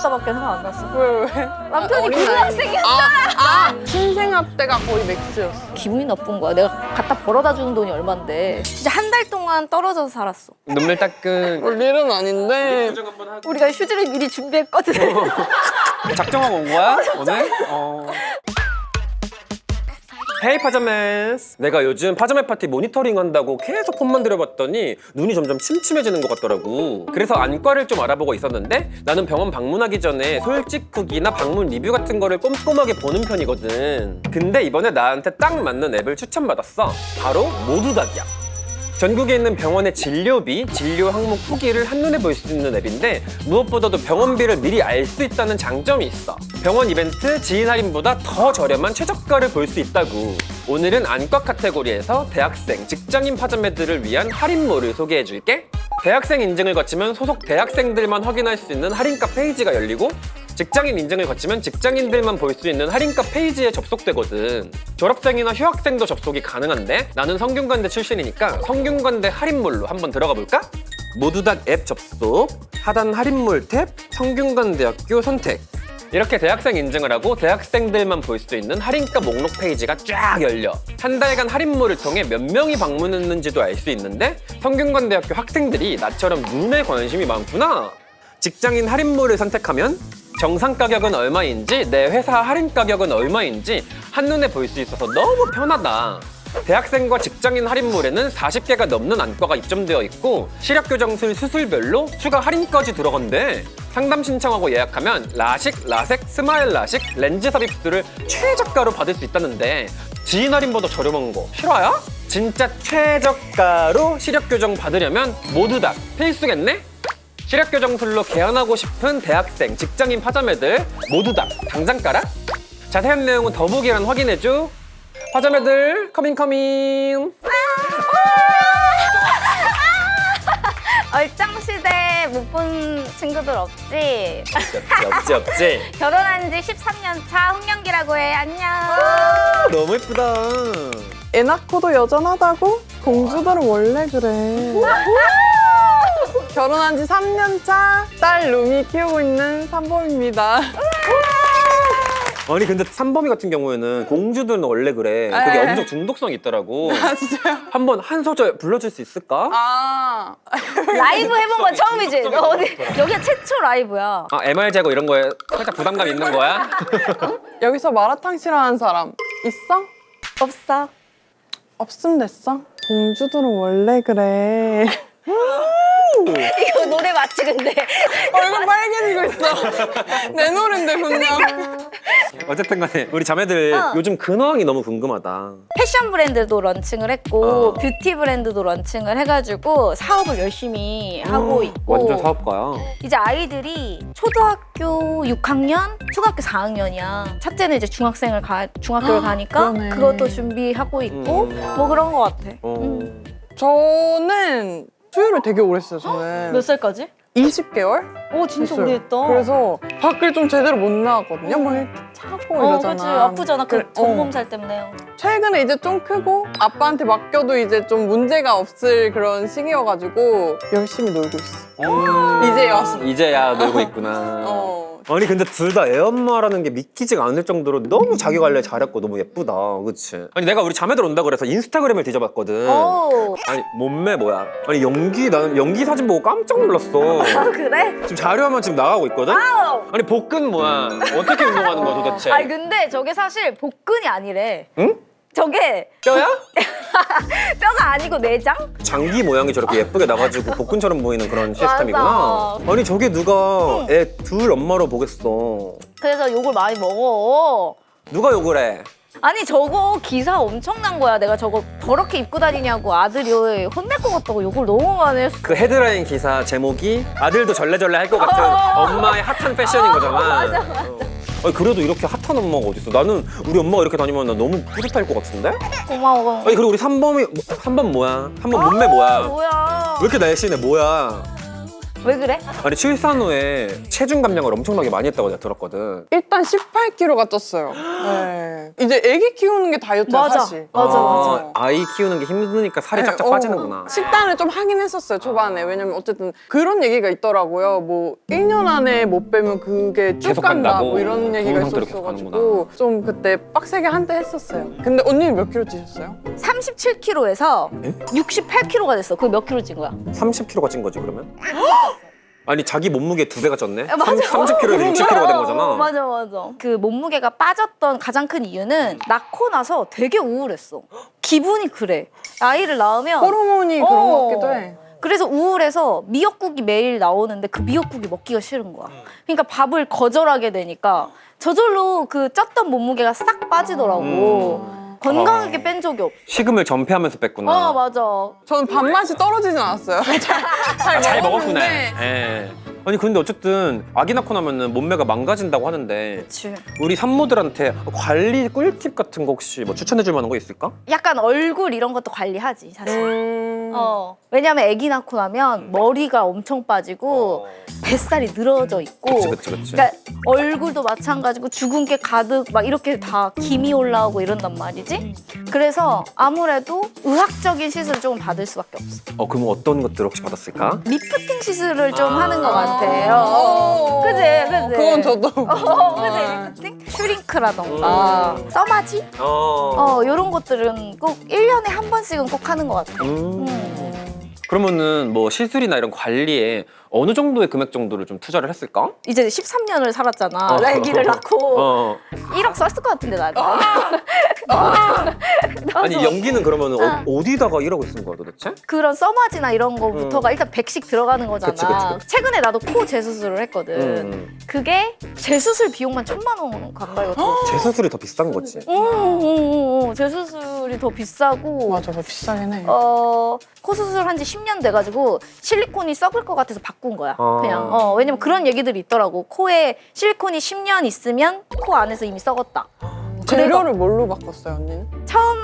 오빠밖에 생각 안 났어. 왜? 남편이 고등학생이었잖아. 신생아 때가 거의 맥스였어. 기분이 나쁜 거야. 내가 갖다 벌어다 주는 돈이 얼만데. 진짜 한 달 동안 떨어져서 살았어. 눈물 닦은 볼 일은 아닌데. 우리가 휴지를 미리 준비했거든. 작정하고 온 거야? 오늘? 헤이 파자매스. 내가 요즘 파자매 파티 모니터링 한다고 계속 폰만 들여봤더니 눈이 점점 침침해지는 것 같더라고. 그래서 안과를 좀 알아보고 있었는데 나는 병원 방문하기 전에 솔직 후기나 방문 리뷰 같은 거를 꼼꼼하게 보는 편이거든. 근데 이번에 나한테 딱 맞는 앱을 추천받았어. 바로 모두닥이야. 전국에 있는 병원의 진료비, 진료 항목 후기를 한눈에 볼 수 있는 앱인데 무엇보다도 병원비를 미리 알 수 있다는 장점이 있어. 병원 이벤트, 지인 할인보다 더 저렴한 최저가를 볼 수 있다고. 오늘은 안과 카테고리에서 대학생, 직장인 파자매들을 위한 할인몰을 소개해줄게. 대학생 인증을 거치면 소속 대학생들만 확인할 수 있는 할인가 페이지가 열리고 직장인 인증을 거치면 직장인들만 볼 수 있는 할인가 페이지에 접속되거든. 졸업생이나 휴학생도 접속이 가능한데 나는 성균관대 출신이니까 성균관대 할인몰로 한번 들어가 볼까? 모두닥 앱 접속, 하단 할인몰 탭, 성균관대학교 선택. 이렇게 대학생 인증을 하고 대학생들만 볼 수 있는 할인가 목록 페이지가 쫙 열려. 한 달간 할인몰을 통해 몇 명이 방문했는지도 알 수 있는데 성균관대학교 학생들이 나처럼 눈에 관심이 많구나. 직장인 할인몰을 선택하면 정상 가격은 얼마인지 내 회사 할인 가격은 얼마인지 한눈에 볼 수 있어서 너무 편하다. 대학생과 직장인 할인몰에는 40개가 넘는 안과가 입점되어 있고 시력교정술 수술별로 추가 할인까지 들어간대. 상담 신청하고 예약하면 라식, 라섹, 스마일 라식, 렌즈 삽입술을 최저가로 받을 수 있다는데 지인 할인보다 저렴한 거 실화야? 진짜 최저가로 시력교정 받으려면 모두닥 필수겠네? 시력교정술로 개원하고 싶은 대학생, 직장인 파자매들 모두닥 당장 깔아? 자세한 내용은 더보기란 확인해줘. 파자매들 커밍. 얼짱시대 못 본 친구들 없지? 없지. 결혼한 지 13년 차 홍영기라고 해. 안녕. 너무 예쁘다. 애 낳고도 여전하다고? 공주들은 원래 그래. 결혼한 지 3년 차 딸 루미 키우고 있는 산범입니다. 아니 근데 산범이 같은 경우에는 공주들은 원래 그래. 그게 에이. 엄청 중독성이 있더라고. 아 진짜요? 한번 한 소절 불러줄 수 있을까? 라이브 해본 건 처음이지? 너 어디? 여기가 최초 라이브야. MR 제거 이런 거에 살짝 부담감 있는 거야? 여기서 마라탕 싫어하는 사람 있어? 없어. 없음 됐어? 공주들은 원래 그래. 이거 노래 맞지 근데? 얼굴 빨개지고 있어. 내 노래인데 분명. 어쨌든 간에 우리 자매들 요즘 근황이 너무 궁금하다. 패션 브랜드도 런칭을 했고 뷰티 브랜드도 런칭을 해가지고 사업을 열심히 하고 있고 완전 사업가야. 이제 아이들이 초등학교 6학년, 초등학교 4학년이야. 첫째는 이제 중학교를 가니까 그러네. 그것도 준비하고 있고 뭐 그런 거 같아. 저는 수유를 되게 오래 했어요. 저는 몇 살까지? 20개월? 오 진짜 했어요. 오래 했다. 그래서 밖을 좀 제대로 못 나갔거든요. 막 이렇게 차고 이러잖아. 그치 아프잖아. 그 전몸살 때문에. 최근에 이제 좀 크고 아빠한테 맡겨도 이제 좀 문제가 없을 그런 시기여가지고 열심히 놀고 있어. 이제 와서. 이제야 놀고 있구나. 아니 근데 둘 다 애엄마라는 게 믿기지가 않을 정도로 너무 자기 관리 잘했고 너무 예쁘다. 그치? 아니 내가 우리 자매들 온다 그래서 인스타그램을 뒤져봤거든. 아니 몸매 뭐야? 아니 나는 연기 사진 보고 깜짝 놀랐어. 아 그래? 지금 자료화면 지금 나가고 있거든? 아니 복근 뭐야? 어떻게 운동하는 거야 도대체? 아니 근데 저게 사실 복근이 아니래. 응? 저게 뼈야? 뼈가 아니고 내장? 장기 모양이 저렇게 예쁘게 나가지고 복근처럼 보이는 그런 시스템이구나. 맞아. 아니 저게 누가 애 둘 엄마로 보겠어. 그래서 욕을 많이 먹어. 누가 욕을 해? 아니 저거 기사 엄청난 거야. 내가 저거 더럽게 입고 다니냐고 아들이 혼낼 것 같다고 욕을 너무 많이 했어. 그 헤드라인 기사 제목이 아들도 절레절레 할 것 같은 엄마의 핫한 패션인 거잖아. 맞아. 아니 그래도 이렇게 핫한 엄마가 어딨어? 나는 우리 엄마가 이렇게 다니면 나 너무 뿌듯할 것 같은데? 고마워. 아니 그리고 우리 3번 뭐야? 3번 몸매 뭐야? 뭐야. 왜 이렇게 날씬해? 뭐야? 왜 그래? 아니 출산 후에 체중 감량을 엄청나게 많이 했다고 내가 들었거든. 일단 18kg가 쪘어요. 네. 이제 애기 키우는 게 다이어트야 맞아. 사실. 맞아. 아이 키우는 게 힘드니까 살이 쫙쫙 빠지는구나. 식단을 좀 하긴 했었어요 초반에. 왜냐면 어쨌든 그런 얘기가 있더라고요. 뭐 1년 안에 못 빼면 그게 쭉 계속 간다 간다고? 뭐 이런 얘기가 좋은 상태로 계속 있었어가지고 좀 그때 빡세게 한때 했었어요. 근데 언니는 몇 킬로 찌셨어요? 37kg에서 에? 68kg가 됐어. 그게 몇 킬로 찐 거야? 30kg가 찐 거지 그러면? 아니 자기 몸무게 2배가 쪘네? 맞아. 30kg에서 60kg가 된 거잖아. 맞아. 그 몸무게가 빠졌던 가장 큰 이유는 낳고 나서 되게 우울했어. 기분이 그래. 아이를 낳으면 호르몬이 그런 것 같기도 해. 그래서 우울해서 미역국이 매일 나오는데 그 미역국이 먹기가 싫은 거야. 그러니까 밥을 거절하게 되니까 저절로 그 쪘던 몸무게가 싹 빠지더라고. 건강하게 뺀 적이 없어. 식음을 전폐하면서 뺐구나. 맞아. 저는 밥맛이 떨어지진 않았어요. 잘 먹었구나. 먹었는데 예. 아니 근데 어쨌든 아기 낳고 나면은 몸매가 망가진다고 하는데 그치. 우리 산모들한테 관리 꿀팁 같은 거 혹시 뭐 추천해줄 만한 거 있을까? 약간 얼굴 이런 것도 관리하지 사실. 왜냐면 아기 낳고 나면 머리가 엄청 빠지고 뱃살이 늘어져 있고. 그치. 그러니까 얼굴도 마찬가지고 죽은 게 가득 막 이렇게 다 김이 올라오고 이런단 말이지. 그래서 아무래도 의학적인 시술을 조금 받을 수밖에 없어. 그럼 어떤 것들 혹시 받았을까? 리프팅 시술을 좀 하는 것 같아. 그지. 그건 저도. 그지 리프팅? 슈링크라던가 써마지? 이런 것들은 꼭 1년에 한 번씩은 꼭 하는 것 같아. 그러면은 뭐 시술이나 이런 관리에 어느 정도의 금액 정도를 좀 투자를 했을까? 이제 13년을 살았잖아. 나 아기를 낳고 1억 썼을 것 같은데 나는. 아니 연기는 그러면 어디다가 1억을 쓴 거야 도대체? 그런 써마지나 이런 거부터가 일단 100씩 들어가는 거잖아. 그치. 최근에 나도 코 재수술을 했거든. 그게 재수술 비용만 1,000만 원 가까이가 들었어. 재수술이 더 비싼 거지. 재수술이 더 비싸고. 맞아, 더 비싸긴 해. 코 수술한 지 10년 돼가지고 실리콘이 썩을 것 같아서 바꾼 거야. 그냥. 왜냐면 그런 얘기들이 있더라고. 코에 실리콘이 10년 있으면 코 안에서 이미 썩었다. 재료를 뭘로 바꿨어요, 언니는? 처음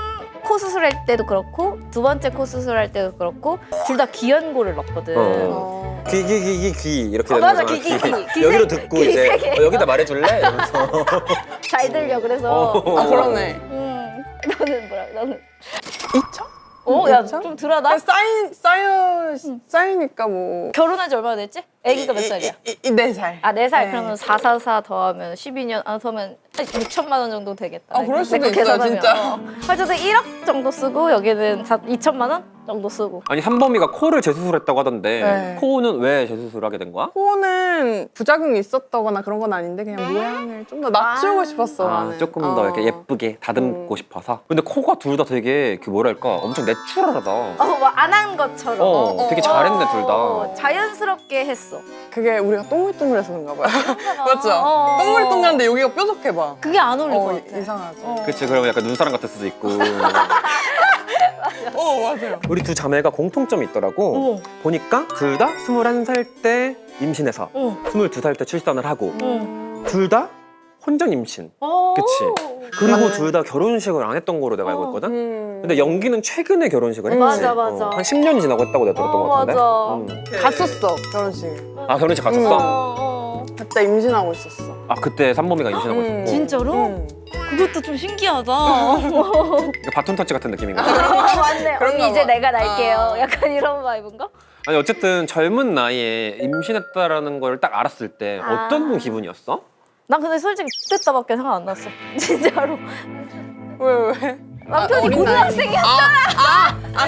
코 수술할 때도 그렇고 두 번째 코 수술할 때도 그렇고 둘 다 귀연고를 넣었거든. 귀 이렇게 되는 맞아, 거잖아. 귀 여기로 세- 듣고 귀 이제 세 개. 여기다 말해줄래? 이러면서 잘 들려 그래서. 그러네. 너는 뭐라? 너는 2천? 야 그쵸? 좀 들어다. 쌓이니까 뭐. 결혼한 지 얼마나 됐지? 아기가 몇 살이야? 4살. 아 4살. 네. 그러면 444 더하면 12년 더하면 6천만 원 정도 되겠다. 그럴 수도 내가 있어요, 계산하면. 진짜. 어쨌든 1억 정도 쓰고 여기는 2천만 원 정도 쓰고. 아니 산범이가 코를 재수술했다고 하던데 네. 코는 왜 재수술하게 된 거야? 코는 부작용이 있었다거나 그런 건 아닌데 그냥 모양을 좀 더 낮추고 싶었어. 나는. 조금 더 이렇게 예쁘게 다듬고 싶어서. 근데 코가 둘 다 되게 그 뭐랄까 엄청 내추럴하다. 안 한 것처럼. 되게 잘했네 둘 다. 자연스럽게 했어. 그게 우리가 동글동글해서 그런가 봐요. 맞죠? 어. 동글동글한데 여기가 뾰족해봐. 그게 안 어울릴 것 같아. 이상하지. 그치 그러면 약간 눈사람 같을 수도 있고. 맞아요. 우리 두 자매가 공통점이 있더라고. 보니까 둘 다 21살 때 임신해서 22살 때 출산을 하고 둘 다 혼전 임신. 그치? 그리고 둘 다 결혼식을 안 했던 거로 내가 알고 있거든? 근데 연기는 최근에 결혼식을 했지. 맞아. 한 10년이 지나고 했다고 내가 들었던 것 같은데. 맞아. 갔었어, 결혼식. 아 결혼식 갔었어? 그때 임신하고 있었어. 아 그때 산범이가 임신하고 있었고. 진짜로? 그것도 좀 신기하다. 바톤 터치 같은 느낌인가? 맞네. 그런가 언니 이제 봐. 내가 날게요. 약간 이런 바이브인가? 아니 어쨌든 젊은 나이에 임신했다라는 걸 딱 알았을 때 어떤 기분이었어? 난 근데 솔직히 X됐다밖에 생각 안 났어. 진짜로. 왜? 남편이 어린 고등학생이었잖아.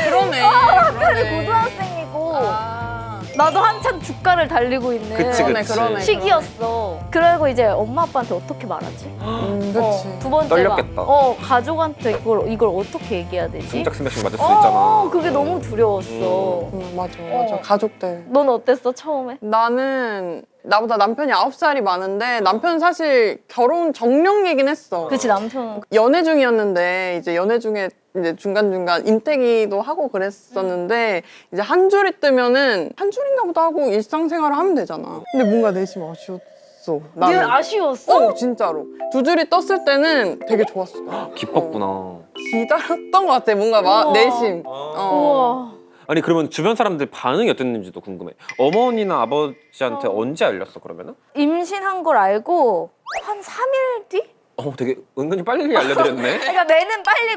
그러네. 남편이 고등학생이고 나도 한참 주가를 달리고 있는 그치. 그러네. 시기였어. 그리고 이제 엄마 아빠한테 어떻게 말하지? 그치. 두 번째 떨렸겠다. 가족한테 이걸 어떻게 얘기해야 되지? 승짝 스매싱 맞을 수도 있잖아. 그게 너무 두려웠어. 맞아. 가족들. 넌 어땠어 처음에? 나는 나보다 남편이 9살이 많은데 남편은 사실 결혼 정령이긴 했어. 그치 남편은. 연애 중이었는데 이제 연애 중에 이제 중간중간 임태기도 하고 그랬었는데 이제 한 줄이 뜨면은 한 줄인가 보다 하고 일상생활을 하면 되잖아. 근데 뭔가 내심 아쉬웠어. 늘 나는. 아쉬웠어? 진짜로. 두 줄이 떴을 때는 되게 좋았어. 기뻤구나. 기다렸던 것 같아. 뭔가 우와. 내심. 우와. 아니 그러면 주변 사람들 반응이 어땠는지도 궁금해. 어머니나 아버지한테 언제 알렸어 그러면은? 임신한 걸 알고 한 3일 뒤? 되게 은근히 빨리 알려드렸네. 그러니까 매는 빨리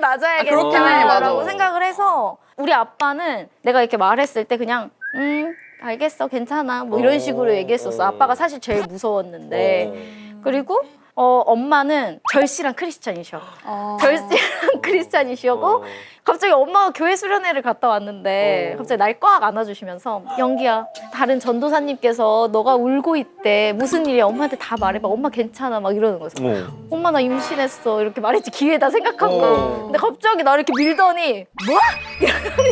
그렇긴 해, 맞아야겠다라고 맞아. 생각을 해서 우리 아빠는 내가 이렇게 말했을 때 그냥 알겠어 괜찮아 뭐 이런 식으로 얘기했었어. 아빠가 사실 제일 무서웠는데 그리고 엄마는 절실한 크리스찬이셔. 절실한 크리스찬이시고 갑자기 엄마가 교회 수련회를 갔다 왔는데 갑자기 날 꽉 안아주시면서 영기야 다른 전도사님께서 너가 울고 있대 무슨 일이야 엄마한테 다 말해봐 엄마 괜찮아 막 이러는 거죠. 엄마 나 임신했어 이렇게 말했지 기회다 생각하고 근데 갑자기 나를 이렇게 밀더니 뭐? 이러더니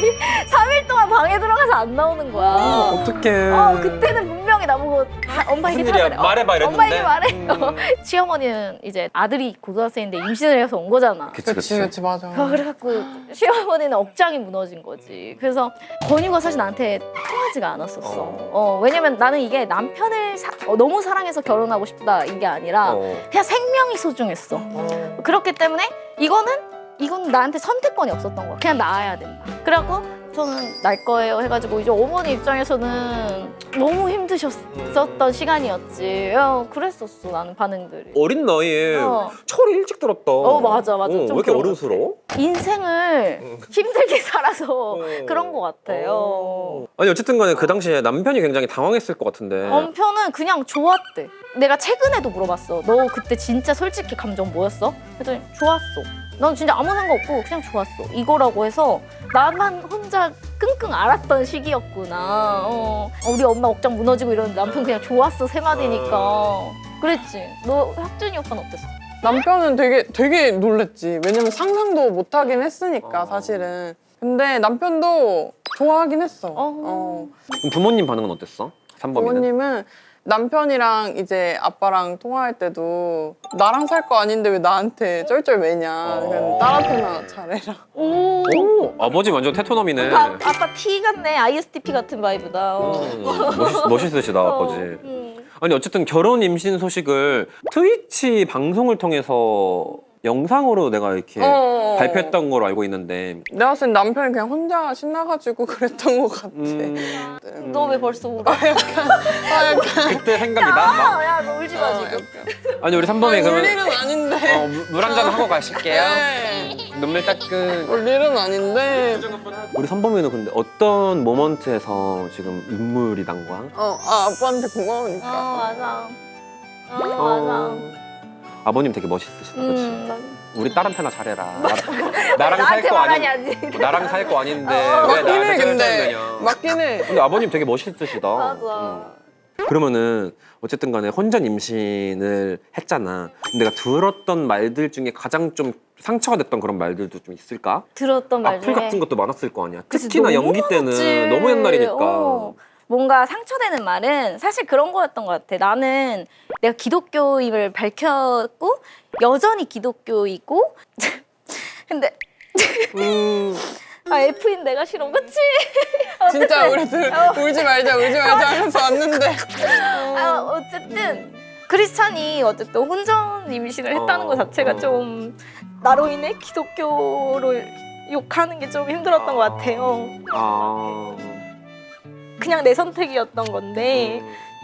3일 동안 방에 들어가서 안 나오는 거야. 어떡해. 그때는 분명히 나보고 엄마 얘기 다 무슨 일이야? 그래. 말해봐 엄마 얘기 이랬는데. 말해. 시어머니는 이제 아들이 고등학생인데 임신을 해서 온 거잖아. 그치 맞아. 그래갖고 시어머니는 억장이 무너진 거지. 그래서 권유가 사실 나한테 통하지가 않았었어. 왜냐면 나는 이게 남편을 너무 사랑해서 결혼하고 싶다 이게 아니라 그냥 생명이 소중했어. 그렇기 때문에 이건 나한테 선택권이 없었던 거야. 그냥 낳아야 된다. 그래갖고 저는 날 거예요 해가지고 이제 어머니 입장에서는 너무 힘드셨었던 시간이었지. 그랬었어 나는 반응들이. 어린 나이에 철이 일찍 들었다. 맞아. 왜 좀 이렇게 그런 어른스러워? 인생을 힘들게 살아서 그런 것 같아요. 아니 어쨌든 간에 그 당시에 남편이 굉장히 당황했을 것 같은데. 남편은 그냥 좋았대. 내가 최근에도 물어봤어. 너 그때 진짜 솔직히 감정 뭐였어? 그랬더니 좋았어. 난 진짜 아무 생각 없고 그냥 좋았어. 이거라고 해서 나만 혼자 끙끙 앓았던 시기였구나. 우리 엄마 억장 무너지고 이러는데 남편 그냥 좋았어 세 마디니까. 그랬지. 너 혁준이 오빠는 어땠어? 남편은 되게 놀랬지. 왜냐면 상상도 못 하긴 했으니까 사실은. 근데 남편도 좋아하긴 했어. 그럼 부모님 반응은 어땠어? 산범이는? 부모님은 남편이랑 이제 아빠랑 통화할 때도 나랑 살 거 아닌데 왜 나한테 쩔쩔매냐. 그냥 딸한테나 잘해라. 오, 아버지 완전 테토넘이네. 아빠 T 같네. ISTP 같은 바이브다. 멋있으시다 아버지. 아니 어쨌든 결혼 임신 소식을 트위치 방송을 통해서 영상으로 내가 이렇게 발표했던 걸로 알고 있는데 내가 봤을 땐 남편이 그냥 혼자 신나가지고 그랬던 것 같아. 너 왜 벌써 울어? 그때 생각이 나? 야, 너 울지 마 지금. 아니 우리 산범이 울 그러면 일은 아닌데. 물 한 잔 하고 가실게요. 네. 눈물 따끔. 울 일은 아닌데. 우리 산범이는 근데 어떤 모먼트에서 지금 눈물이 난 거야? 아빠한테 고마우니까. 맞아. 맞아. 아버님 되게 멋있으시다, 그렇지? 맞아. 우리 딸한테나 잘해라. 나랑 살 나한테 거 말하니 아닌 아니. 나랑 살 거 아닌데 왜 맞긴 해 나한테 근데. 쩔쩔매냐? 맞긴 해. 근데 아버님 되게 멋있으시다. 맞아. 그러면은 어쨌든 간에 혼전 임신을 했잖아. 근데 내가 들었던 말들 중에 가장 좀 상처가 됐던 그런 말들도 좀 있을까? 들었던 말 중에 악플 같은 것도 많았을 거 아니야. 그치, 특히나 너무 연기 때는 많았지. 너무 옛날이니까. 뭔가 상처되는 말은 사실 그런 거였던 것 같아. 나는 내가 기독교임을 밝혔고 여전히 기독교이고 근데 F인 내가 싫어, 그치? 진짜 우리들 울지 말자 하면서 왔는데. 어쨌든 크리스찬이 어쨌든 혼전 임신을 했다는 것 자체가 좀 나로 인해 기독교를 욕하는 게 좀 힘들었던 것 같아요. 그냥 내 선택이었던 건데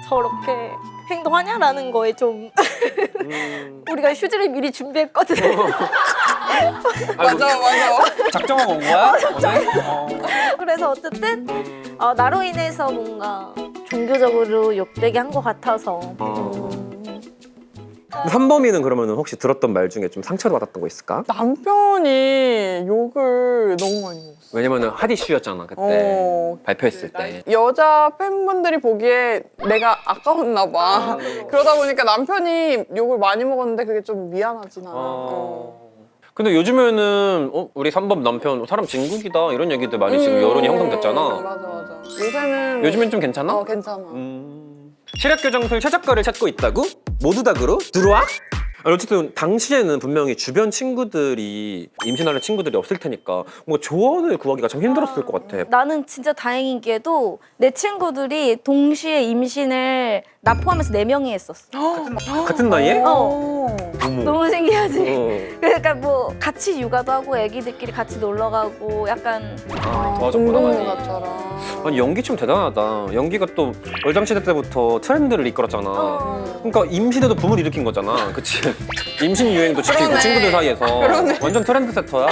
저렇게 행동하냐라는 거에 좀 우리가 휴지를 미리 준비했거든. 맞아. 작정하고 온 거야? 그래서 어쨌든 나로 인해서 뭔가 종교적으로 욕되게 한 것 같아서. 산범이는 그러면 혹시 들었던 말 중에 좀 상처를 받았던 거 있을까? 남편이 욕을 너무 많이 먹었어. 왜냐면은 핫 이슈였잖아 그때 발표했을 때. 여자 팬분들이 보기에 내가 아까웠나 봐. 그러다 보니까 남편이 욕을 많이 먹었는데 그게 좀 미안하진 않아. 근데 요즘에는 우리 산범 남편 사람 진국이다 이런 얘기들 많이 지금 여론이 형성됐잖아. 맞아. 요즘엔 좀 괜찮아? 괜찮아. 시력교정술 최저가를 찾고 있다고? 모두닥으로 들어와? 아니, 어쨌든 당시에는 분명히 주변 친구들이 임신하는 친구들이 없을 테니까 뭔가 조언을 구하기가 참 힘들었을 것 같아. 나는 진짜 다행이게도 내 친구들이 동시에 임신을 나 포함해서 4명이 했었어. 같은 나이에? 어. 어머. 너무 신기하지? 어. 그러니까 뭐 같이 육아도 하고 애기들끼리 같이 놀러 가고 약간 도와줬구나. 동동누나처럼. 아니 연기 좀 대단하다. 연기가 또 얼짱시대 때부터 트렌드를 이끌었잖아. 그러니까 임신에도 붐을 일으킨 거잖아. 그치? 임신 유행도 지키고 그러네. 친구들 사이에서 완전 트렌드 세터야.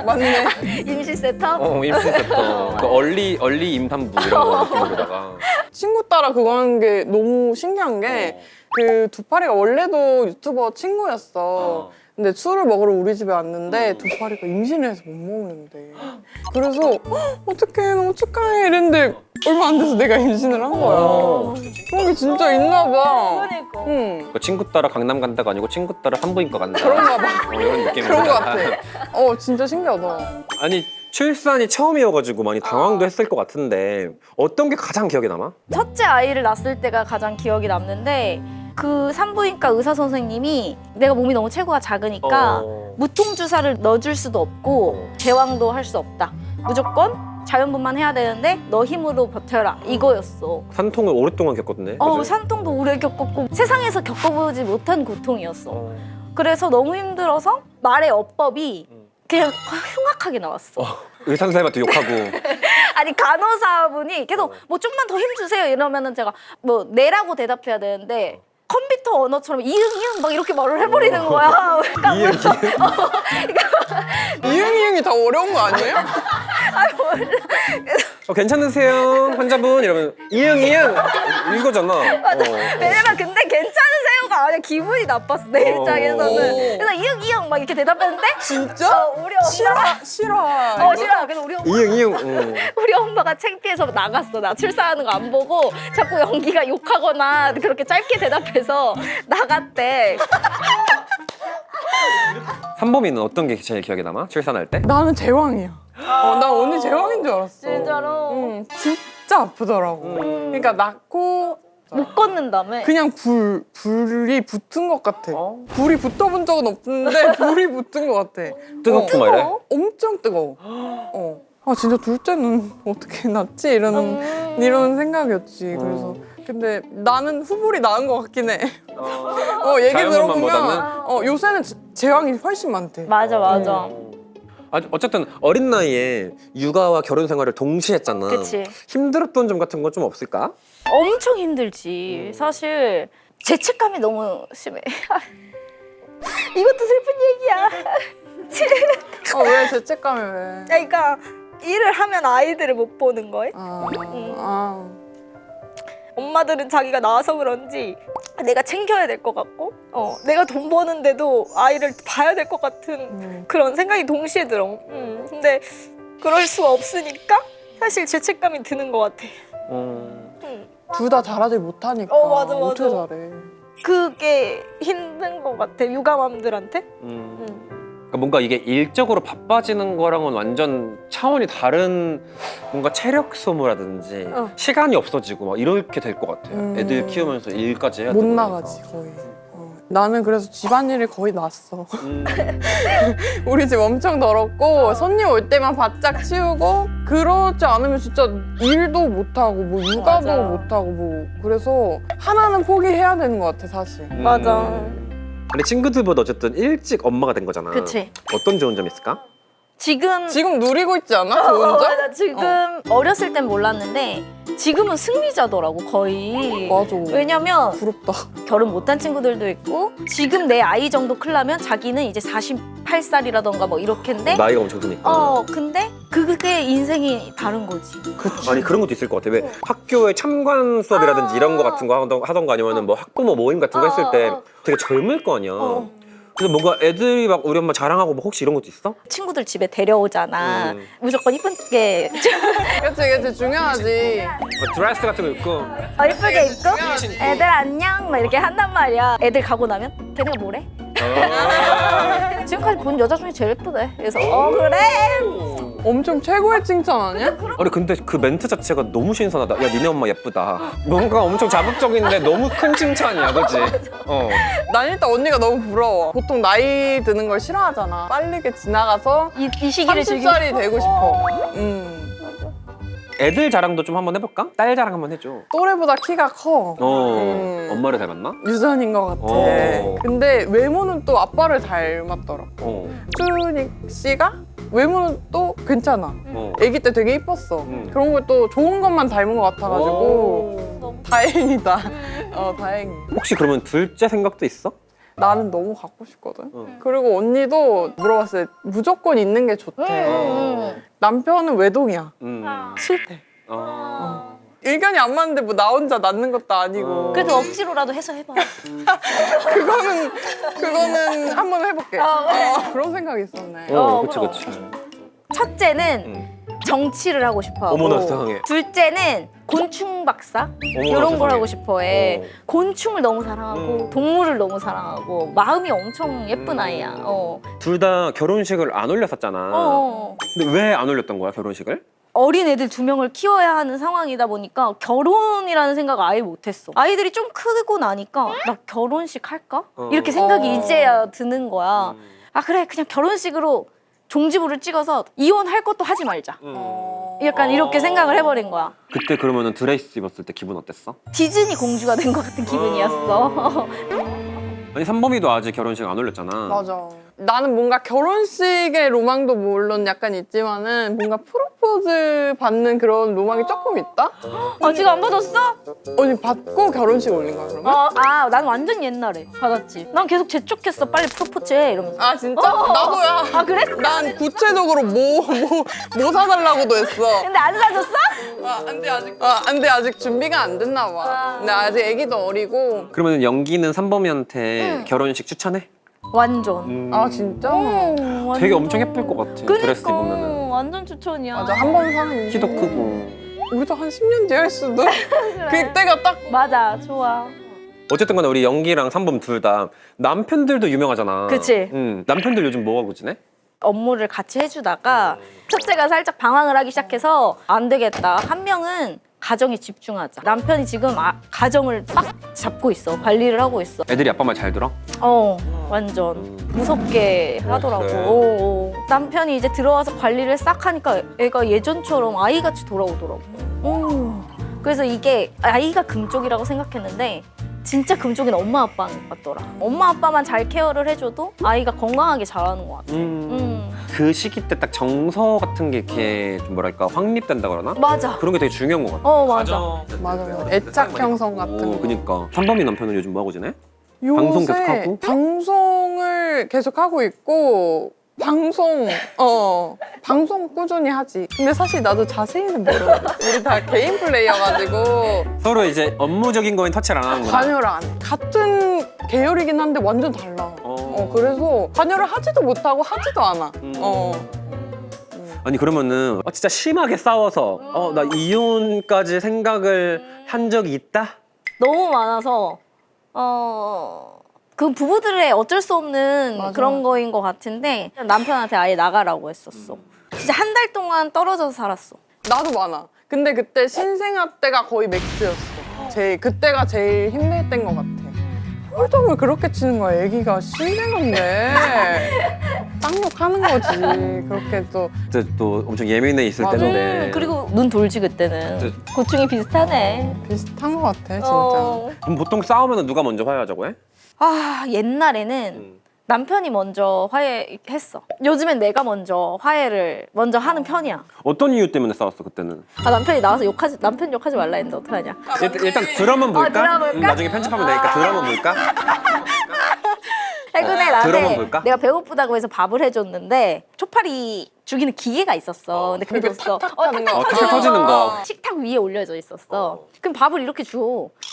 맞네. 임신 세터? 임신 세터. 그러니까 얼리 임산부 이런 거 느낌으로다가. 친구 따라 그거 하는 게 너무 신기한 게 그 두파리가 원래도 유튜버 친구였어. 근데 술을 먹으러 우리 집에 왔는데 두파리가 임신을 해서 못 먹는데. 그래서 어떡해 너무 축하해 이랬는데 얼마 안 돼서 내가 임신을 한 거야. 그런 게 진짜 있나 봐. 그러니까. 응. 그 친구 따라 강남 간다가 아니고 친구 따라 산부인과 간다. 그런가 봐. 이런 느낌이 그런 거 같아. 진짜 신기하다. 아니 출산이 처음이어가지고 많이 당황도 했을 것 같은데 어떤 게 가장 기억에 남아? 첫째 아이를 낳았을 때가 가장 기억이 남는데 그 산부인과 의사 선생님이 내가 몸이 너무 체구가 작으니까 무통 주사를 넣어줄 수도 없고 제왕도 할 수 없다. 무조건 자연분만 해야 되는데 너 힘으로 버텨라 이거였어. 산통을 오랫동안 겪었네. 그지? 산통도 오래 겪었고 세상에서 겪어보지 못한 고통이었어. 그래서 너무 힘들어서 말의 어법이 그냥 흉악하게 나왔어. 의사 선생님한테 욕하고. 아니 간호사분이 계속 뭐 좀만 더 힘 주세요 이러면은 제가 뭐 네라고 대답해야 되는데 컴퓨터 언어처럼 이응 막 이렇게 말을 해버리는 거야. 그러니까 이응 이응이응이 더 어려운 거 아니에요? 괜찮으세요 환자분 이러면 이응 이거잖아. 왜냐면 근데 괜찮으세요가 아니라 기분이 나빴어 내 입장에서는. 오. 그래서 이응 막 이렇게 대답했는데 진짜? 우리 엄마가 싫어. 싫어. 그래서 우리 엄마 이응. 우리 엄마가 창피해서 나갔어. 나 출산하는 거 안 보고 자꾸 연기가 욕하거나 그렇게 짧게 대답해서 나갔대. 산범이는 어떤 게 제일 기억에 남아? 출산할 때? 나는 제왕이야. 나 언니 제왕인 줄 알았어. 진짜로 응, 진짜 아프더라고. 그러니까 낳고 못 걷는다며. 그냥 불이 붙은 것 같아. 불이 붙어본 적은 없는데 불이 붙은 것 같아. 뜨겁고 막 이래? 엄청 뜨거워. 진짜 둘째는 어떻게 낳지? 이런 생각이었지. 그래서 근데 나는 후불이 나은 것 같긴 해. 얘기 들어보면 자연분만보다는? 요새는 제왕이 훨씬 많대. 맞아. 어쨌든 어린 나이에 육아와 결혼 생활을 동시에 했잖아. 그치. 힘들었던 점 같은 건 좀 없을까? 엄청 힘들지. 사실 죄책감이 너무 심해. 이것도 슬픈 얘기야. 왜 죄책감이 왜? 그러니까 일을 하면 아이들을 못 보는 거에 엄마들은 자기가 낳아서 그런지 내가 챙겨야 될 것 같고 내가 돈 버는데도 아이를 봐야 될 것 같은 그런 생각이 동시에 들어. 근데 그럴 수가 없으니까 사실 죄책감이 드는 것 같아. 둘 다 잘하지 못하니까. 맞아. 어떻게 잘해? 그게 힘든 것 같아, 육아맘들한테. 그러니까 뭔가 이게 일적으로 바빠지는 거랑은 완전 차원이 다른 뭔가 체력 소모라든지 시간이 없어지고 막 이렇게 될 것 같아요. 애들 키우면서 일까지 해야 못 되고 나가지 거의. 나는 그래서 집안일을 거의 놨어. 우리 집 엄청 더럽고 손님 올 때만 바짝 치우고 그러지 않으면 진짜 일도 못하고 뭐 육아도 맞아. 못하고 뭐 그래서 하나는 포기해야 되는 것 같아 사실. 맞아. 근데 친구들보다 어쨌든 일찍 엄마가 된 거잖아. 그치. 어떤 좋은 점이 있을까? 지금 누리고 있지 않아? 좋은 점? 나 지금 어렸을 땐 몰랐는데 지금은 승리자더라고 거의. 맞아. 왜냐면 부럽다. 결혼 못한 친구들도 있고 지금 내 아이 정도 크려면 자기는 이제 48살이라던가 뭐 이렇게인데 나이가 엄청 드니까. 근데 그게 인생이 다른 거지. 아니 그런 것도 있을 것 같아. 왜 학교에 참관 수업이라든지 이런 거 같은 거 하던가 아니면 뭐 학부모 모임 같은 거 했을 때 되게 젊을 거 아니야. 그래서 뭔가 애들이 막 우리 엄마 자랑하고 뭐 혹시 이런 것도 있어? 친구들 집에 데려오잖아. 무조건 이쁘게 그치 중요하지. 드레스 같은 거 입고 이쁘게 입고 애들 안녕 막 이렇게 한단 말이야. 애들 가고 나면 걔네가 뭐래? 지금까지 본 여자 중에 제일 예쁘대. 그래서 그래? 엄청 최고의 칭찬 아니야? 아니 근데 그 멘트 자체가 너무 신선하다. 야 니네 엄마 예쁘다. 뭔가 엄청 자극적인데 너무 큰 칭찬이야, 그렇지? 난 일단 언니가 너무 부러워. 보통 나이 드는 걸 싫어하잖아. 빠르게 지나가서 이 시기를 즐기고 30살이 되고 싶어. 애들 자랑도 좀 한번 해볼까? 딸 자랑 한번 해줘. 또래보다 키가 커. 엄마를 닮았나? 유전인 것 같아. 근데 외모는 또 아빠를 닮았더라고. 수윤이 씨가 외모는 또 괜찮아. 아기 때 되게 이뻤어. 그런 걸 또 좋은 것만 닮은 것 같아가지고 다행이다. 다행이. 혹시 그러면 둘째 생각도 있어? 나는 너무 갖고 싶거든. 그리고 언니도 물어봤을 때 무조건 있는 게 좋대. 남편은 외동이야. 싫대. 의견이 안 맞는데 뭐 나 혼자 낳는 것도 아니고. 그래도 억지로라도 해서 해봐. 그거는 한번 해볼게. 그런 생각이 있었네. 그치. 첫째는 정치를 하고 싶어하고 어머나 세상에. 둘째는 곤충 박사 이런 걸 세상에. 하고 싶어해. 곤충을 너무 사랑하고 동물을 너무 사랑하고 마음이 엄청 예쁜 아이야. 둘 다 결혼식을 안 올렸었잖아. 근데 왜 안 올렸던 거야 결혼식을? 어린 애들 2명을 키워야 하는 상황이다 보니까 결혼이라는 생각을 아예 못했어. 아이들이 좀 크고 나니까 나 결혼식 할까? 이렇게 생각이 이제야 드는 거야. 아 그래 그냥 결혼식으로 종지부를 찍어서 이혼할 것도 하지 말자. 약간 이렇게 생각을 해버린 거야. 그때 그러면은 드레스 입었을 때 기분 어땠어? 디즈니 공주가 된 것 같은 기분이었어. 아니 삼범이도 아직 결혼식 안 올렸잖아. 맞아. 나는 뭔가 결혼식의 로망도 물론 약간 있지만은 뭔가 프로포즈 받는 그런 로망이 조금 있다? 아직 안 받았어? 언니 받고 결혼식 올린 거야 그러면? 난 완전 옛날에 받았지. 난 계속 재촉했어. 빨리 프로포즈해 이러면서. 아 진짜? 나도야. 아 그래? 난 구체적으로 뭐 사달라고도 했어. 근데 안 사줬어? 근데 아직 준비가 안 됐나 봐. 근데 아직 애기도 어리고. 그러면 연기는 삼범이한테 결혼식 추천해? 완전. 아 진짜? 되게 엄청 예쁠 것 같아. 드레스 입으면은. 완전 추천이야. 맞아 한 번 사는 키도 크고. 우리도 한 10년 뒤에 할 수도. 그때가 딱. 맞아, 좋아. 어쨌든 간에 우리 연기랑 삼범 둘 다 남편들도 유명하잖아. 그치. 남편들 요즘 뭐 하고 지내? 업무를 같이 해주다가 첫째가 살짝 방황을 하기 시작해서 안 되겠다. 한 명은 가정에 집중하자. 남편이 지금 가정을 빡 잡고 있어. 관리를 하고 있어. 애들이 아빠 말 잘 들어? 완전 무섭게 하더라고. 그래. 남편이 이제 들어와서 관리를 싹 하니까 애가 예전처럼 아이같이 돌아오더라고. 그래서 이게 아이가 금쪽이라고 생각했는데 진짜 금쪽이는 엄마 아빠 같더라. 엄마 아빠만 잘 케어를 해줘도 아이가 건강하게 자라는 것 같아. 그 시기 때 딱 정서 같은 게 이렇게 좀 뭐랄까 확립된다 그러나? 맞아. 그런 게 되게 중요한 것 같아. 맞아. 애착 형성 같은 거. 그니까 삼범이 남편은 요즘 뭐 하고 지내? 방송 요새 계속하고? 방송을 계속하고 있고 방송 꾸준히 하지. 근데 사실 나도 자세히는 모르겠어. 우리 다 개인 플레이여가지고 서로 이제 업무적인 거엔 터치를 안 하는구나. 관여를 안 해. 같은 계열이긴 한데 완전 달라. 그래서 관여를 하지도 못하고 하지도 않아. 아니 그러면은 진짜 심하게 싸워서 나 이혼까지 생각을 한 적이 있다? 너무 많아서 그 부부들의 어쩔 수 없는 맞아. 그런 거인 것 같은데 남편한테 아예 나가라고 했었어. 진짜 한 달 동안 떨어져서 살았어. 나도 많아. 근데 그때 신생아 때가 거의 맥스였어. 그때가 제일 힘들 때인 것 같아. 홀덤을 그렇게 치는 거야. 애기가 신생아인데 쌍욕하는 거지. 그렇게 또. 그때 또 엄청 예민해 있을 맞아. 때인데. 그리고 눈 돌지 그때는. 고충이 비슷하네. 비슷한 것 같아 진짜. 그럼 보통 싸우면 누가 먼저 화해하자고 해? 옛날에는 남편이 먼저 화해했어. 요즘엔 내가 화해를 먼저 하는 편이야. 어떤 이유 때문에 싸웠어 그때는? 남편이 나와서 남편 욕하지 말라 했는데 어떡하냐. 일단 드럼은 볼까? 드럼 볼까? 나중에 편집하면 되니까 드럼은 볼까? 최근에 드럼은 나한테 볼까? 내가 배고프다고 해서 밥을 해줬는데 초파리 죽이는 기계가 있었어. 근데 그게 없어. 탁탁 하는 거. 탁탁 터지는 거. 식탁 위에 올려져 있었어. 그럼 밥을 이렇게 줘.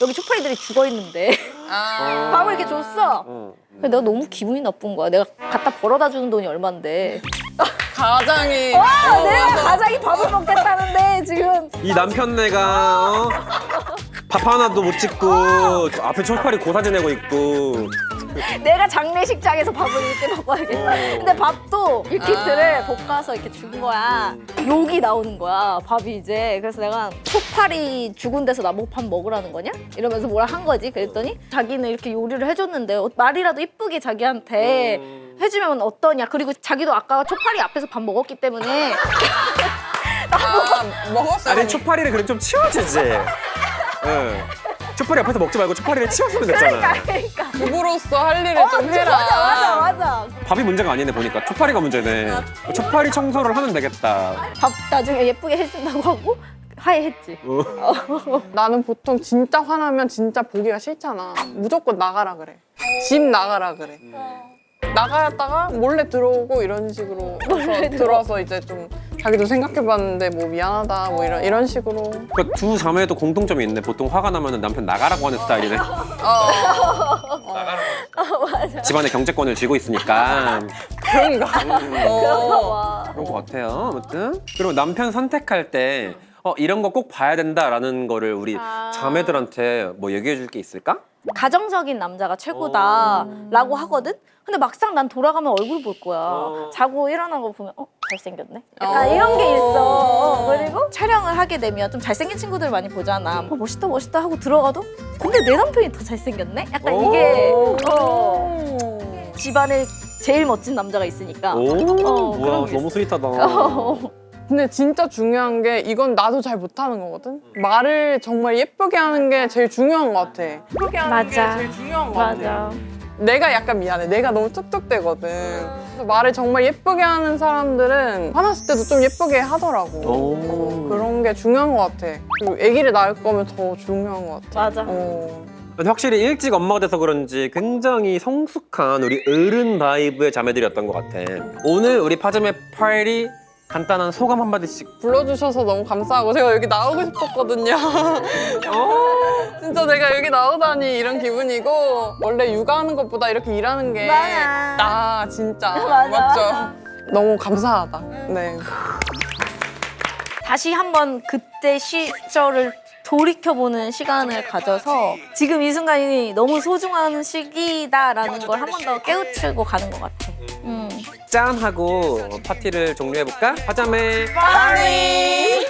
여기 초파리들이 죽어 있는데 밥을 이렇게 줬어. 근데 내가 너무 기분이 나쁜 거야. 내가 갖다 벌어다 주는 돈이 얼만데. 가장이. 내가 가장이 밥을 먹겠다는데 지금. 이 남편네가 밥 하나도 못 짓고 앞에 초파리 고사 지내고 있고. 내가 장례식장에서 밥을 이렇게 먹어야겠다. 근데 밥도 밀키트를 볶아서 이렇게 준 거야. 욕이 나오는 거야, 밥이 이제. 그래서 내가 초파리 죽은 데서 나보고 밥 먹으라는 거냐? 이러면서 뭐라 한 거지. 그랬더니 자기는 이렇게 요리를 해줬는데 말이라도 이쁘게 자기한테 해주면 어떠냐. 그리고 자기도 아까 초파리 앞에서 밥 먹었기 때문에 먹었어요. 아니 초파리를 그럼 좀 치워주지. 응. 초파리 옆에서 먹지 말고 초파리를 치웠으면 됐잖아. 그러니까. 부부로서 할 일을 좀 해라. 맞아. 밥이 문제가 아니네 보니까 초파리가 문제네. 초파리 청소를 하면 되겠다. 밥 나중에 예쁘게 해준다고 하고 하얘했지. 나는 보통 진짜 화나면 진짜 보기가 싫잖아. 무조건 나가라 그래. 집 나가라 그래. 나갔다가 몰래 들어오고 이런 식으로 들어와서 이제 좀 자기도 생각해봤는데 뭐 미안하다 뭐 이런 식으로. 그러니까 두 자매도 공통점이 있네. 보통 화가 나면 남편 나가라고 하는 스타일이네. 맞아. 집안의 경제권을 쥐고 있으니까. 그런가? 그런 것 같아요. 아무튼. 그리고 남편 선택할 때 이런 거 꼭 봐야 된다라는 거를 우리 자매들한테 뭐 얘기해 줄 게 있을까? 가정적인 남자가 최고다라고 하거든? 근데 막상 난 돌아가면 얼굴 볼 거야. 자고 일어난 거 보면 잘생겼네? 약간 이런 게 있어. 그리고 촬영을 하게 되면 좀 잘생긴 친구들 많이 보잖아. 멋있다 하고 들어가도 근데 내 남편이 더 잘생겼네? 약간 이게 집안에 제일 멋진 남자가 있으니까. 뭐야 그런 게 너무 스윗하다. 근데 진짜 중요한 게 이건 나도 잘 못하는 거거든? 말을 정말 예쁘게 하는 게 제일 중요한 것 같아. 예쁘게 하는 게 제일 중요한 것 같아. 내가 약간 미안해. 내가 너무 툭툭대거든. 그래서 말을 정말 예쁘게 하는 사람들은 화났을 때도 좀 예쁘게 하더라고. 그런 게 중요한 것 같아. 그리고 아기를 낳을 거면 더 중요한 것 같아. 맞아. 근데 확실히 일찍 엄마가 돼서 그런지 굉장히 성숙한 우리 어른 바이브의 자매들이었던 것 같아. 오늘 우리 파자매 파티 간단한 소감 한마디씩. 불러주셔서 너무 감사하고 제가 여기 나오고 싶었거든요. 진짜 내가 여기 나오다니 이런 기분이고 원래 육아하는 것보다 이렇게 일하는 게 진짜 맞죠? 너무 감사하다. 네. 다시 한번 그때 시절을 돌이켜보는 시간을 가져서 지금 이 순간이 너무 소중한 시기다라는 걸 한 번 더 깨우치고 가는 것 같아. 짠 하고 파티를 종료해볼까? 파자매 파리!